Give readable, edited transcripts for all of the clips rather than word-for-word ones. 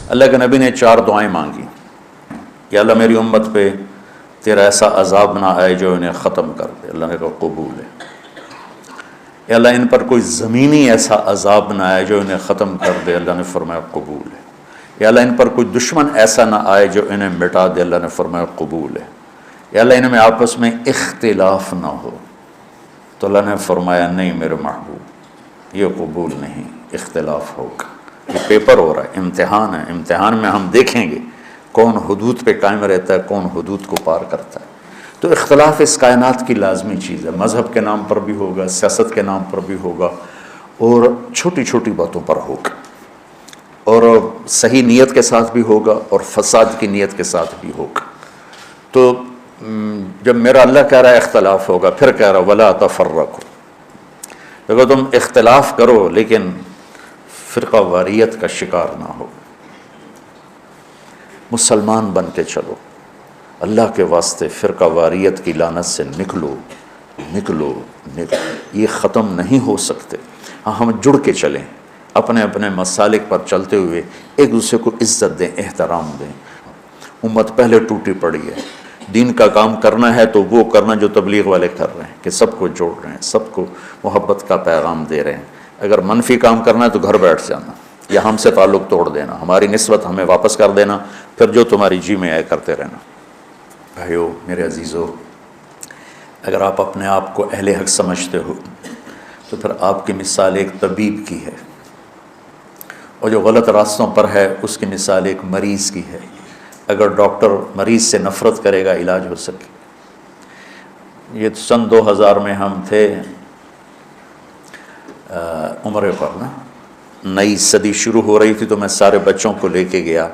اللہ کے نبی نے 4 دعائیں مانگی کہ اللہ میری امت پہ تیرا ایسا عذاب نہ آئے جو انہیں ختم کر دے. اللہ نے کہا قبول ہے. یا اللہ ان پر کوئی زمینی ایسا عذاب نہ آئے جو انہیں ختم کر دے. اللہ نے فرمایا قبول ہے. یا اللہ ان پر کوئی دشمن ایسا نہ آئے جو انہیں مٹا دے. اللہ نے فرمایا قبول ہے. یا اللہ ان میں آپس میں اختلاف نہ ہو. تو اللہ نے فرمایا نہیں میرے محبوب یہ قبول نہیں، اختلاف ہوگا. یہ پیپر ہو رہا ہے، امتحان ہے. امتحان میں ہم دیکھیں گے کون حدود پہ قائم رہتا ہے، کون حدود کو پار کرتا ہے. تو اختلاف اس کائنات کی لازمی چیز ہے. مذہب کے نام پر بھی ہوگا، سیاست کے نام پر بھی ہوگا، اور چھوٹی چھوٹی باتوں پر ہوگا، اور صحیح نیت کے ساتھ بھی ہوگا اور فساد کی نیت کے ساتھ بھی ہوگا. تو جب میرا اللہ کہہ رہا ہے اختلاف ہوگا، پھر کہہ رہا ولا تفرقوا، دیکھو تم اختلاف کرو لیکن فرقہ واریت کا شکار نہ ہو. مسلمان بن کے چلو، اللہ کے واسطے فرقہ واریت کی لعنت سے نکلو نکلو نکلو. یہ ختم نہیں ہو سکتے. ہاں ہم جڑ کے چلیں، اپنے اپنے مسالک پر چلتے ہوئے ایک دوسرے کو عزت دیں، احترام دیں. امت پہلے ٹوٹی پڑی ہے. دین کا کام کرنا ہے تو وہ کرنا جو تبلیغ والے کر رہے ہیں کہ سب کو جوڑ رہے ہیں، سب کو محبت کا پیغام دے رہے ہیں. اگر منفی کام کرنا ہے تو گھر بیٹھ جانا یا ہم سے تعلق توڑ دینا، ہماری نسبت ہمیں واپس کر دینا، پھر جو تمہاری جی میں آئے کرتے رہنا. بھائیو میرے عزیزو، اگر آپ اپنے آپ کو اہل حق سمجھتے ہو تو پھر آپ کی مثال ایک طبیب کی ہے، اور جو غلط راستوں پر ہے اس کی مثال ایک مریض کی ہے. اگر ڈاکٹر مریض سے نفرت کرے گا علاج ہو سکے. یہ سن 2000 میں ہم تھے عمرے پر نا، نئی صدی شروع ہو رہی تھی، تو میں سارے بچوں کو لے کے گیا.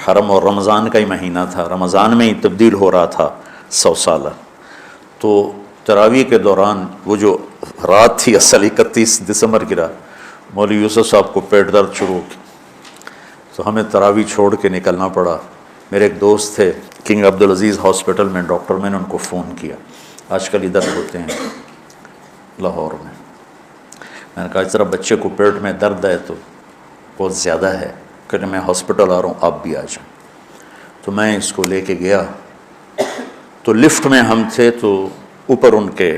حرم اور رمضان کا ہی مہینہ تھا، رمضان میں ہی تبدیل ہو رہا تھا 100 سالہ. تو تراویح کے دوران وہ جو رات تھی اصل 31 دسمبر کی رات، مولوی یوسف صاحب کو پیٹ درد شروع ہو گیا، تو ہمیں تراویح چھوڑ کے نکلنا پڑا. میرے ایک دوست تھے کنگ عبدالعزیز ہاسپٹل میں ڈاکٹر، میں نے ان کو فون کیا، آج کل ادھر ہوتے ہیں لاہور میں. میں نے کہا اس طرح بچے کو پیٹ میں درد ہے تو بہت زیادہ ہے، کہ میں ہاسپٹل آ رہا ہوں آپ بھی آ جائیں. تو میں اس کو لے کے گیا. تو لفٹ میں ہم تھے تو اوپر ان کے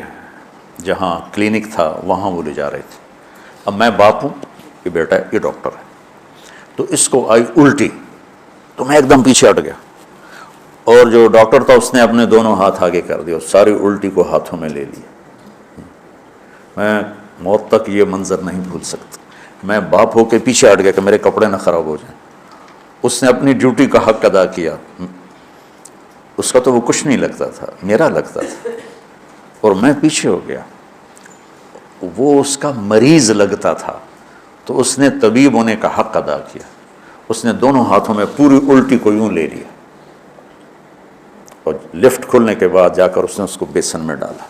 جہاں کلینک تھا وہاں وہ لے جا رہے تھے. اب میں باپ ہوں، یہ بیٹا ہے، یہ ڈاکٹر ہے. تو اس کو آئی الٹی، تو میں ایک دم پیچھے ہٹ گیا، اور جو ڈاکٹر تھا اس نے اپنے دونوں ہاتھ آگے کر دیا، ساری الٹی کو ہاتھوں میں لے لی. میں موت تک یہ منظر نہیں بھول سکتا. میں باپ ہو کے پیچھے ہٹ گیا کہ میرے کپڑے نہ خراب ہو جائیں. اس نے اپنی ڈیوٹی کا حق ادا کیا. اس کا تو وہ کچھ نہیں لگتا تھا، میرا لگتا تھا، اور میں پیچھے ہو گیا. وہ اس کا مریض لگتا تھا، تو اس نے طبیب ہونے کا حق ادا کیا. اس نے دونوں ہاتھوں میں پوری الٹی کو یوں لے لیا، اور لفٹ کھلنے کے بعد جا کر اس نے اس کو بیسن میں ڈالا.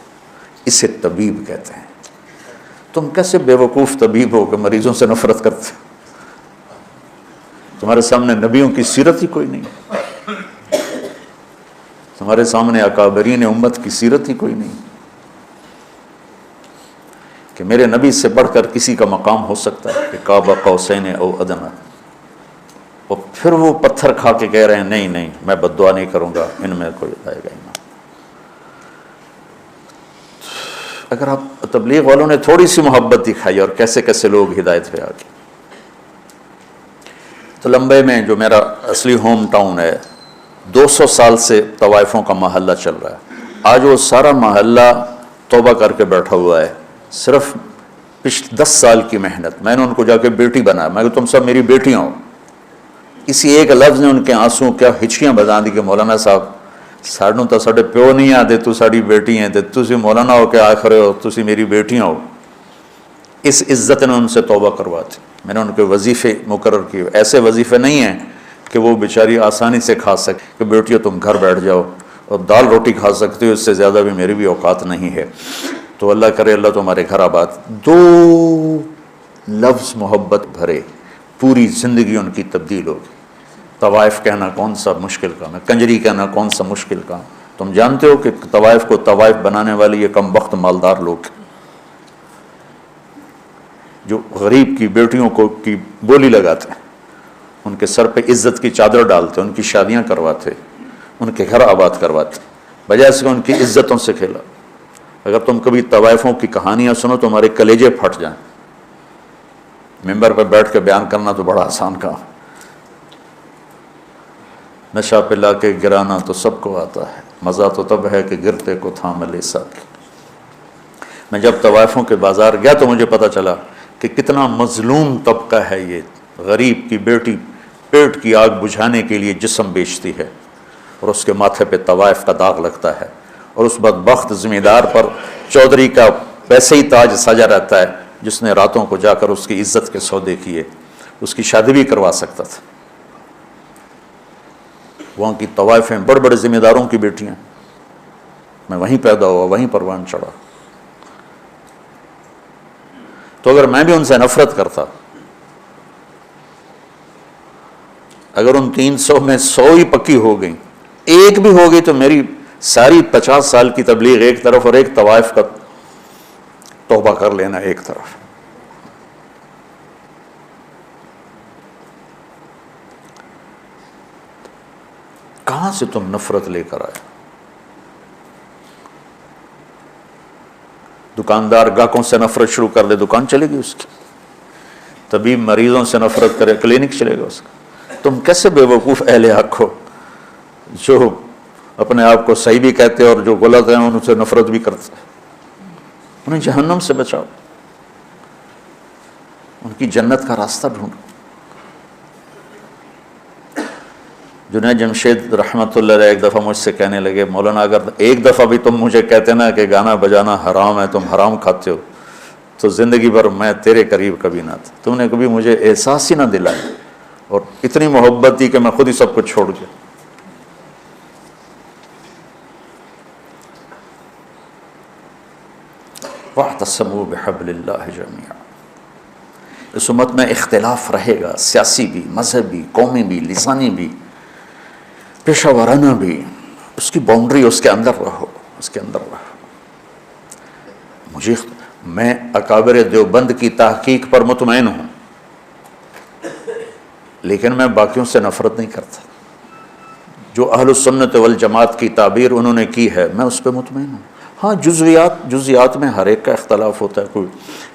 اسے طبیب کہتے ہیں. تم کیسے بے وقوف طبیب ہو کہ مریضوں سے نفرت کرتے؟ تمہارے سامنے نبیوں کی سیرت ہی کوئی نہیں، تمہارے سامنے اکابرین امت کی سیرت ہی کوئی نہیں کہ میرے نبی سے بڑھ کر کسی کا مقام ہو سکتا ہے کہ قاب قوسین او ادنی. اور پھر وہ پتھر کھا کے کہہ رہے ہیں نہیں نہیں میں بد دعا نہیں کروں گا، ان میں کوئی آئے گا ہی نہ. اگر آپ تبلیغ والوں نے تھوڑی سی محبت دکھائی اور کیسے کیسے لوگ ہدایت پہ آ گئے. تو لمبے میں جو میرا اصلی ہوم ٹاؤن ہے، 200 سال سے طوائفوں کا محلہ چل رہا ہے. آج وہ سارا محلہ توبہ کر کے بیٹھا ہوا ہے. صرف 10 سال کی محنت. میں نے ان کو جا کے بیٹی بنایا. میں کہ تم سب میری بیٹیاں ہو. اسی ایک لفظ نے ان کے آنسوں کیا ہچکیاں بجا دی کہ مولانا صاحب ساڑھوں تو ساڑھے پیو نہیں آتے، تو ساڑھی بیٹی ہیں، تو تسی مولانا ہو کے آخر ہو، تسی میری بیٹیاں ہو. اس عزت نے ان سے توبہ کرواتی. میں نے ان کے وظیفے مقرر کیے. ایسے وظیفے نہیں ہیں کہ وہ بیچاری آسانی سے کھا سکے کہ بیٹیوں تم گھر بیٹھ جاؤ اور دال روٹی کھا سکتے ہو، اس سے زیادہ بھی میری بھی اوقات نہیں ہے. تو اللہ کرے اللہ تمہارے گھر آباد. 2 لفظ محبت بھرے، پوری زندگی ان کی تبدیل ہوگی. طوائف کہنا کون سا مشکل کام ہے، کنجری کہنا کون سا مشکل کام. تم جانتے ہو کہ طوائف کو طوائف بنانے والے یہ کم بخت مالدار لوگ جو غریب کی بیٹیوں کو کی بولی لگاتے ہیں. ان کے سر پہ عزت کی چادر ڈالتے، ان کی شادیاں کرواتے، ان کے گھر آباد کرواتے، بجائے سے ان کی عزتوں سے کھیلا۔ اگر تم کبھی طوائفوں کی کہانیاں سنو تو ہمارے کلیجے پھٹ جائیں۔ ممبر پہ بیٹھ کے بیان کرنا تو بڑا آسان کام، نشہ پلا کے گرانا تو سب کو آتا ہے، مزہ تو تب ہے کہ گرتے کو تھام لے ساکے۔ میں جب طوائفوں کے بازار گیا تو مجھے پتہ چلا کہ کتنا مظلوم طبقہ ہے یہ۔ غریب کی بیٹی پیٹ کی آگ بجھانے کے لیے جسم بیچتی ہے اور اس کے ماتھے پہ طوائف کا داغ لگتا ہے، اور اس بدبخت ذمہ دار پر چودھری کا ویسے ہی تاج سجا رہتا ہے جس نے راتوں کو جا کر اس کی عزت کے سودے کیے، اس کی شادی بھی کروا سکتا تھا۔ وہاں کی طوائفیں بڑے بڑے ذمہ داروں کی بیٹیاں، میں وہیں پیدا ہوا، وہیں پروان چڑھا۔ تو اگر میں بھی ان سے نفرت کرتا، اگر ان 300 میں 100 ہی پکی ہو گئیں، ایک بھی ہو گئی، تو میری ساری 50 سال کی تبلیغ ایک طرف اور ایک طوائف کا توبہ کر لینا ایک طرف۔ کہاں سے تم نفرت لے کر آئے؟ دکاندار گاہکوں سے نفرت شروع کر دے، دکان چلے گی اس کی۔ طبیب مریضوں سے نفرت کرے، کلینک چلے گا اس کا۔ تم کیسے بے وقوف اہل حق ہو جو اپنے آپ کو صحیح بھی کہتے اور جو غلط ہیں ان سے نفرت بھی کرتے؟ انہیں جہنم سے بچاؤ، ان کی جنت کا راستہ ڈھونڈو۔ جنید جمشید رحمۃ اللہ علیہ ایک دفعہ مجھ سے کہنے لگے، مولانا اگر ایک دفعہ بھی تم مجھے کہتے نا کہ گانا بجانا حرام ہے، تم حرام کھاتے ہو، تو زندگی بھر میں تیرے قریب کبھی نہ تھا۔ تم نے کبھی مجھے احساس ہی نہ دلایا، اور اتنی محبت دی کہ میں خود ہی سب کچھ چھوڑ گیا۔ وَاعْتَصِمُوا بِحَبْلِ اللَّهِ جَمِيعًا۔ اس امت میں اختلاف رہے گا، سیاسی بھی، مذہبی، قومی بھی، لسانی بھی، پیشہ ورانہ بھی۔ اس کی باؤنڈری، اس کے اندر رہو، اس کے اندر رہو۔ میں اکابر دیوبند کی تحقیق پر مطمئن ہوں، لیکن میں باقیوں سے نفرت نہیں کرتا۔ جو اہل السنت والجماعت کی تعبیر انہوں نے کی ہے، میں اس پہ مطمئن ہوں۔ ہاں جزیات میں ہر ایک کا اختلاف ہوتا ہے، کوئی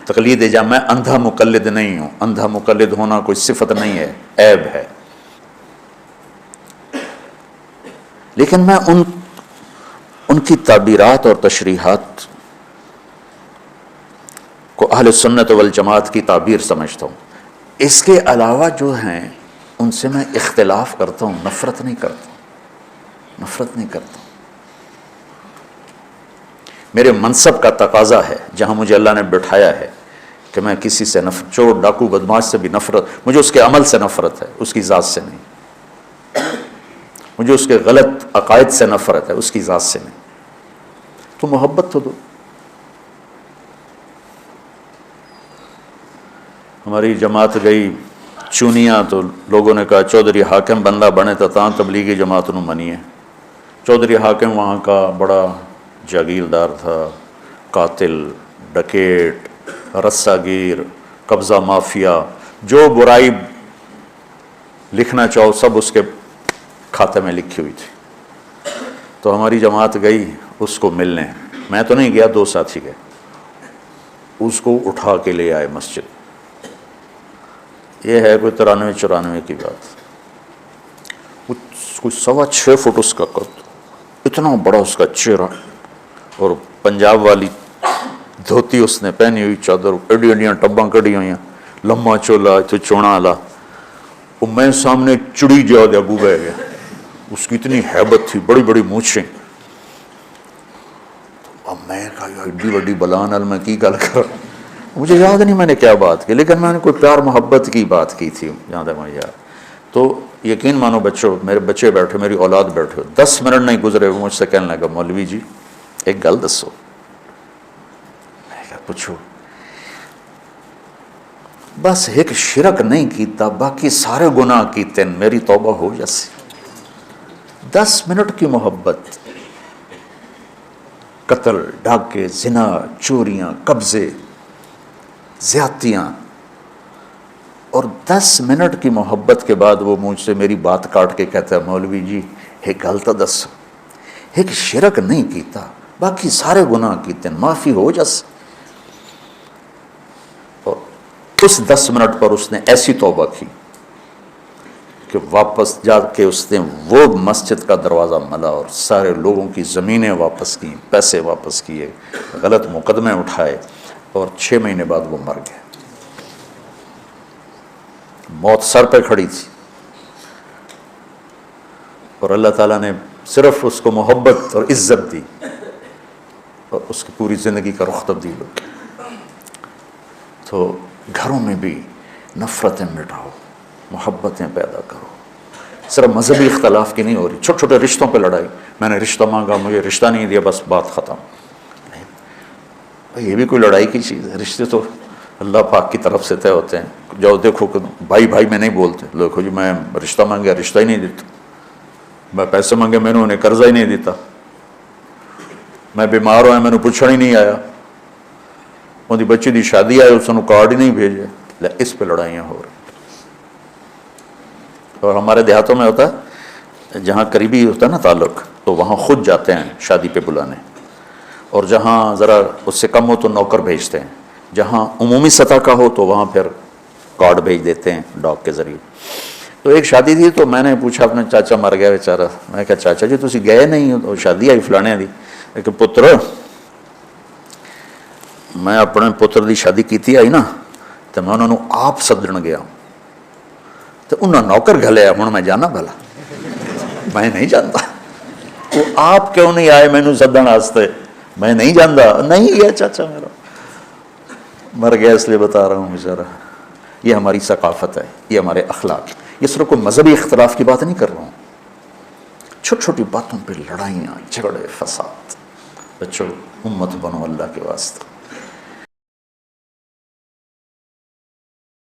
تقلید میں اندھا مقلد نہیں ہوں، اندھا مقلد ہونا کوئی صفت نہیں ہے، عیب ہے۔ لیکن میں ان کی تعبیرات اور تشریحات کو اہل سنت والجماعت کی تعبیر سمجھتا ہوں۔ اس کے علاوہ جو ہیں ان سے میں اختلاف کرتا ہوں، نفرت نہیں کرتا۔ میرے منصب کا تقاضا ہے، جہاں مجھے اللہ نے بٹھایا ہے، کہ میں کسی سے نفرت، چور ڈاکو بدماش سے بھی نفرت، مجھے اس کے عمل سے نفرت ہے، اس کی ذات سے نہیں۔ مجھے اس کے غلط عقائد سے نفرت ہے، اس کی ذات سے نہیں۔ تو محبت تو دو۔ ہماری جماعت گئی چونیاں، تو لوگوں نے کہا چودھری حاکم بندہ بنے تاں تبلیغی جماعت نو منیے۔ چودھری حاکم وہاں کا بڑا جاگیردار تھا، قاتل، ڈکیٹ، رسہ گیر، قبضہ مافیا، جو برائی لکھنا چاہو سب اس کے کھاتے میں لکھی ہوئی تھی۔ تو ہماری جماعت گئی اس کو ملنے، میں تو نہیں گیا، 2 ساتھی گئے، اس کو اٹھا کے لے آئے مسجد۔ یہ ہے کوئی 93-94 کی بات، کوئی 6.25 فٹ اس کا قد، اتنا بڑا اس کا چہرہ، اور پنجاب والی دھوتی اس نے پہنی ہوئی، چادر ایڈی ایڈیاں ٹباں کڑی ہوئی ہیں، لمبا چولا تو چونا والا، اور میں سامنے چڑی جا دیا گو بہ گیا۔ اس کی اتنی ہیبت تھی، بڑی بڑی مونچھیں۔ اب میں کہا ایڈی بڑی بلا نال میں کی گل کر، مجھے یاد نہیں میں نے کیا بات کی، لیکن میں نے کوئی پیار محبت کی بات کی تھی جہاں تک مجھے یاد۔ تو یقین مانو بچوں، میرے بچے بیٹھے، میری اولاد بیٹھے، 10 منٹ نہیں گزرے وہ مجھ سے کہنے لگا، مولوی جی ایک گل دسو۔ میں کہا پوچھو۔ بس ایک شرک نہیں کیتا، باقی سارے گناہ کیتے، میری توبہ ہو جیسی۔ 10 منٹ کی محبت، قتل، ڈاکے، زنا، چوریاں، قبضے، زیادتیاں، اور 10 منٹ کی محبت کے بعد وہ مجھ سے میری بات کاٹ کے کہتا ہے مولوی جی ایک گل تو دس، ایک شرک نہیں کیتا باقی سارے گناہ کیتے ہیں، معافی ہو جس. اور اس 10 منٹ پر اس نے ایسی توبہ کی کہ واپس جا کے اس نے وہ مسجد کا دروازہ ملا اور سارے لوگوں کی زمینیں واپس کی، پیسے واپس کیے، غلط مقدمے اٹھائے، اور 6 مہینے بعد وہ مر گئے. موت سر پہ کھڑی تھی اور اللہ تعالیٰ نے صرف اس کو محبت اور عزت دی اور اس کی پوری زندگی کا رخ تبدیل ہو گیا. تو گھروں میں بھی نفرتیں مٹاؤ، محبتیں پیدا کرو. صرف مذہبی اختلاف کی نہیں ہو رہی، چھوٹے چھوٹے رشتوں پہ لڑائی، میں نے رشتہ مانگا مجھے رشتہ نہیں دیا بس بات ختم. یہ بھی کوئی لڑائی کی چیز ہے؟ رشتے تو اللہ پاک کی طرف سے طے ہوتے ہیں. جاؤ دیکھو کہ بھائی بھائی میں نہیں بولتے، دیکھو جی میں رشتہ مانگا رشتہ ہی نہیں دیتا، میں پیسے مانگے میں نے انہیں قرضہ ہی نہیں دیتا، میں بیمار ہوا میں نے پوچھنا ہی نہیں آیا، ان کی بچی دی شادی آئی اس نے کارڈ ہی نہیں بھیجے. اس پہ لڑائیاں ہو رہی. اور ہمارے دیہاتوں میں ہوتا ہے جہاں قریبی ہوتا ہے نا تعلق تو وہاں خود جاتے ہیں شادی پہ بلانے، اور جہاں ذرا اس سے کم ہو تو نوکر بھیجتے ہیں، جہاں عمومی سطح کا ہو تو وہاں پھر کارڈ بھیج دیتے ہیں ڈاک کے ذریعے. تو ایک شادی تھی تو میں نے پوچھا اپنے چاچا مر گیا بیچارہ، میں کہا چاچا جی تسی گئے نہیں تو شادی آئی فلانے دی، کہ پتر میں اپنے پتر دی شادی کیتی آئی نا تو میں انہوں نے آپ سدن گیا تو انہوں نے نوکر گھلیا، ہوں میں جانا بھلا میں نہیں جانتا وہ آپ کیوں نہیں آئے مینو سدن واسطے، میں نہیں جانتا. نہیں گیا چاچا میرا مر گیا اس لیے بتا رہا ہوں بیچارہ. یہ ہماری ثقافت ہے، یہ ہمارے اخلاق. یہ صرف کوئی مذہبی اختلاف کی بات نہیں کر رہا ہوں، چھوٹی چھوٹی باتوں پہ لڑائیاں جھگڑے فساد. بچوں امت بنو اللہ کے واسطے.